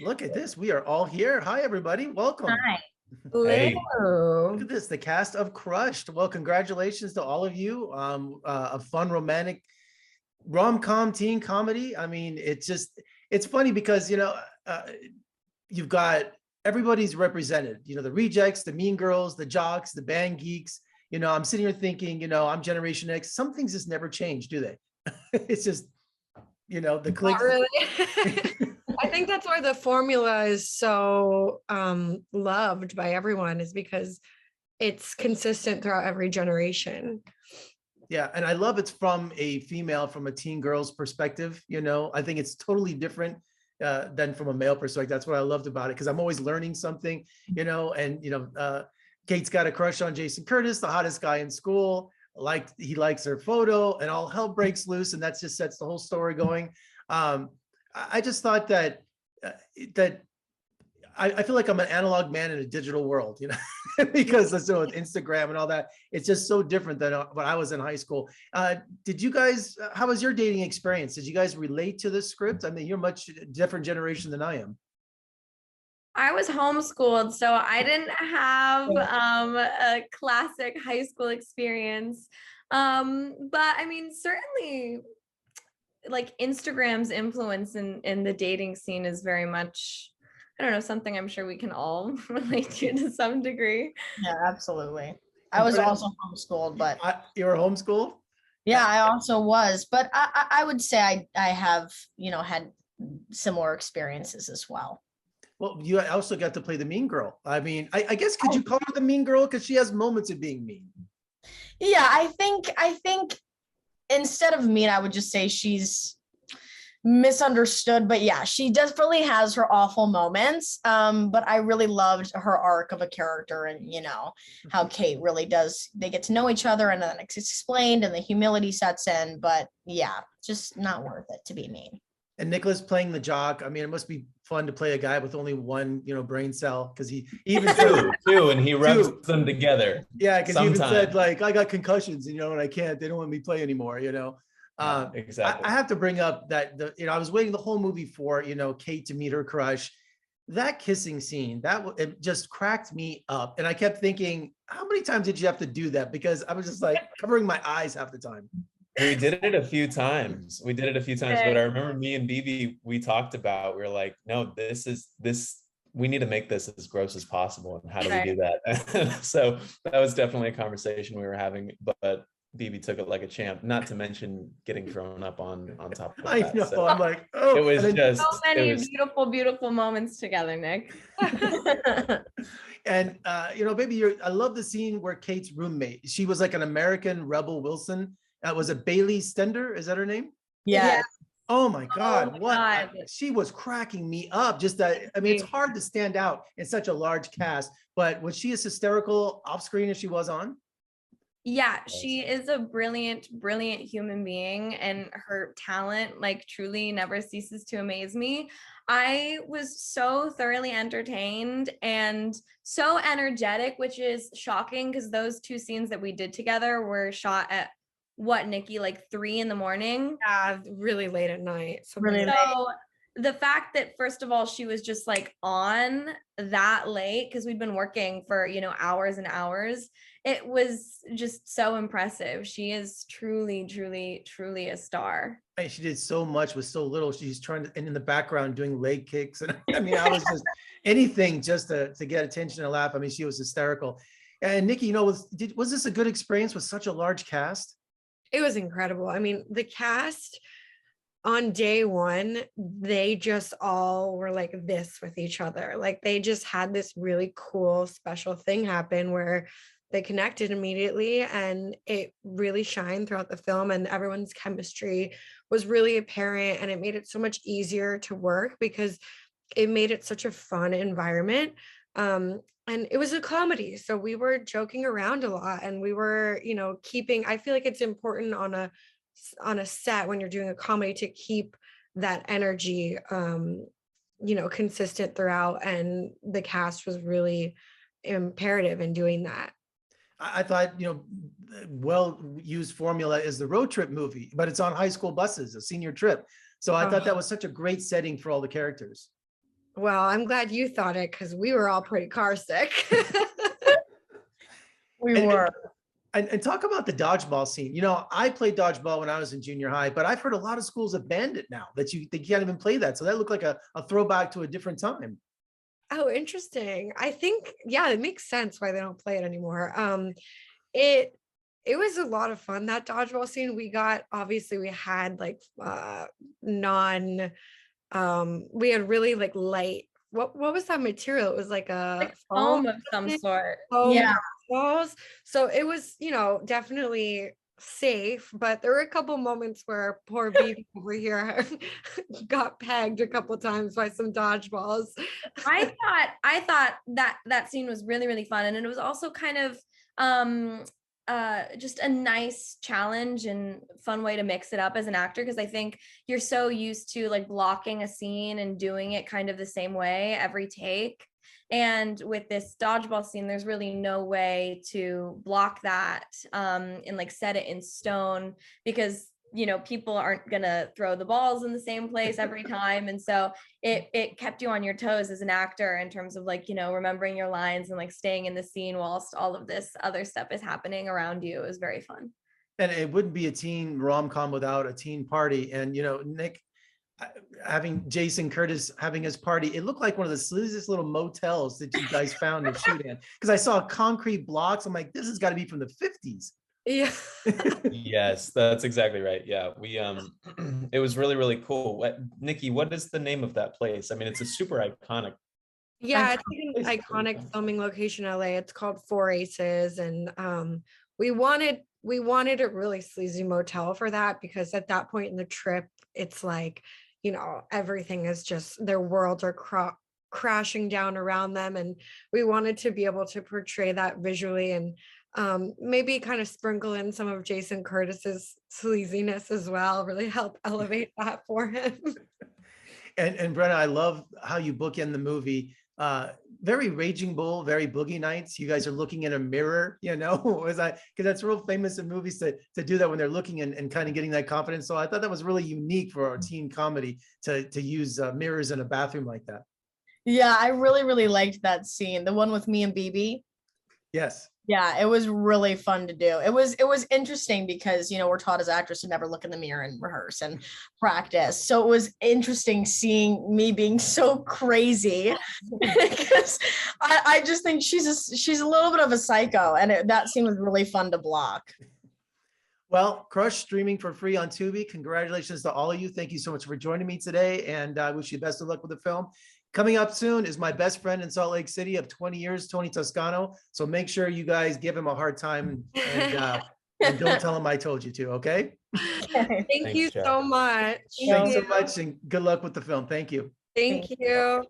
Look at this. We are all here. Hi, everybody. Welcome. Hi. Hey. Look at this. The cast of Crushed. Well, congratulations to all of you. A fun romantic rom-com teen comedy. I mean, it's funny because, you've got everybody's represented, the rejects, the mean girls, the jocks, the band geeks. I'm sitting here thinking, I'm Generation X. Some things just never change, do they? It's just, the click. Not really. I think that's why the formula is so loved by everyone, is because it's consistent throughout every generation. Yeah, and I love it's from a female, from a teen girl's perspective. I think it's totally different than from a male perspective. That's what I loved about it, because I'm always learning something, Kate's got a crush on Jason Curtis, the hottest guy in school. He likes her photo, and all hell breaks loose, and that just sets the whole story going. I just thought that I feel like I'm an analog man in a digital world, because with Instagram and all that, it's just so different than when I was in high school. Did you guys, how was your dating experience? Did you guys relate to this script? I mean, you're much different generation than I am. I was homeschooled, so I didn't have a classic high school experience. But I mean, certainly like Instagram's influence in the dating scene is very much, I don't know, something I'm sure we can all relate to some degree. Yeah, absolutely. I was also homeschooled, but you were homeschooled? Yeah, I also was, but I would say I have, had similar experiences as well. Well, you also got to play the mean girl. I mean, I guess, could you call her the mean girl? Because she has moments of being mean. Yeah, I think instead of mean, I would just say she's misunderstood. But yeah, she definitely has her awful moments. But I really loved her arc of a character, and how Kate really does. They get to know each other, and then it's explained, and the humility sets in. But yeah, just not worth it to be mean. And Nicholas playing the jock. I mean, it must be fun to play a guy with only one, brain cell, because he even two, and he rubs them together. Yeah, because he even said, like, I got concussions, and I can't. They don't want me to play anymore. Exactly. I have to bring up that I was waiting the whole movie for Kate to meet her crush. That kissing scene, it just cracked me up, and I kept thinking, how many times did you have to do that? Because I was just like covering my eyes half the time. We did it a few times. But I remember me and Bebe, we talked about, we were like, no, we need to make this as gross as possible. And how do we do that? So that was definitely a conversation we were having, but Bebe took it like a champ, not to mention getting thrown up on top of that. I know, so I'm like, oh. It was just so many beautiful, beautiful moments together, Nick. And, Baby, I love the scene where Kate's roommate, she was like an American Rebel Wilson. Was it Bailey Stender? Is that her name? Yeah. Oh my God. She was cracking me up. Just that, I mean, it's hard to stand out in such a large cast, but was she as hysterical off screen as she was on? Yeah, she is a brilliant, brilliant human being, and her talent truly never ceases to amaze me. I was so thoroughly entertained and so energetic, which is shocking because those two scenes that we did together were shot at Niki, 3 a.m? Yeah, really late at night. So the fact that, first of all, she was just on that late, because we'd been working for, hours and hours. It was just so impressive. She is truly, truly, truly a star. And she did so much with so little. She's trying to, and in the background doing leg kicks. And I mean, I was just anything just to get attention and laugh. I mean, she was hysterical. And Niki, was this a good experience with such a large cast? It was incredible. I mean, the cast on day one, they just all were like this with each other. Like, they just had this really cool, special thing happen where they connected immediately, and it really shined throughout the film, and everyone's chemistry was really apparent, and it made it so much easier to work because it made it such a fun environment. And it was a comedy, so we were joking around a lot, and we were, I feel like it's important on a set when you're doing a comedy to keep that energy, consistent throughout, and the cast was really imperative in doing that. I thought, well-used formula is the road trip movie, but it's on high school buses, a senior trip. So I thought that was such a great setting for all the characters. Well, I'm glad you thought it because we were all pretty car sick. We And- were. And talk about the dodgeball scene. You know, I played dodgeball when I was in junior high, but I've heard a lot of schools have banned it now that they can't even play that. So that looked like a throwback to a different time. Oh, interesting. I think, yeah, it makes sense why they don't play it anymore. It it was a lot of fun, that dodgeball scene. Obviously we had like non we had really like light, what was that material? It was like a Like foam of some sort. foam Yeah. balls. So it was, definitely safe, but there were a couple moments where poor Bebe over here got pegged a couple times by some dodgeballs. I thought that scene was really, really fun. And it was also kind of just a nice challenge and fun way to mix it up as an actor, because I think you're so used to like blocking a scene and doing it kind of the same way every take. And with this dodgeball scene, there's really no way to block that and like set it in stone, because people aren't gonna throw the balls in the same place every time. And so it kept you on your toes as an actor in terms of like, remembering your lines and like staying in the scene whilst all of this other stuff is happening around you. It was very fun. And it wouldn't be a teen rom-com without a teen party. And, Nick, having Jason Curtis having his party, it looked like one of the sleaziest little motels that you guys found to shoot in. Because I saw concrete blocks. I'm like, this has got to be from the 50s. Yeah. Yes, that's exactly right. Yeah, we it was really, really cool. Niki, what is the name of that place? I mean, it's a super iconic. Yeah, it's like an iconic filming location in LA. It's called Four Aces, and we wanted a really sleazy motel for that, because at that point in the trip, it's like, everything is just, their worlds are crashing down around them, and we wanted to be able to portray that visually, and maybe kind of sprinkle in some of Jason Curtis's sleaziness as well, really help elevate that for him. And Breanna, I love how you bookend the movie. Very Raging Bull, very Boogie Nights. You guys are looking in a mirror, because that's real famous in movies to do that when they're looking and kind of getting that confidence. So I thought that was really unique for our teen comedy to use mirrors in a bathroom like that. Yeah, I really, really liked that scene. The one with me and Bebe. Yes. Yeah, it was really fun to do. It was interesting because, we're taught as actors to never look in the mirror and rehearse and practice. So it was interesting seeing me being so crazy because I just think she's a little bit of a psycho, and that scene was really fun to block. Well, Crush streaming for free on Tubi. Congratulations to all of you. Thank you so much for joining me today, and I wish you the best of luck with the film. Coming up soon is my best friend in Salt Lake City of 20 years, Tony Toscano. So make sure you guys give him a hard time and don't tell him I told you to, okay? Thank you so much. Thanks so much, and good luck with the film. Thank you. Thank you.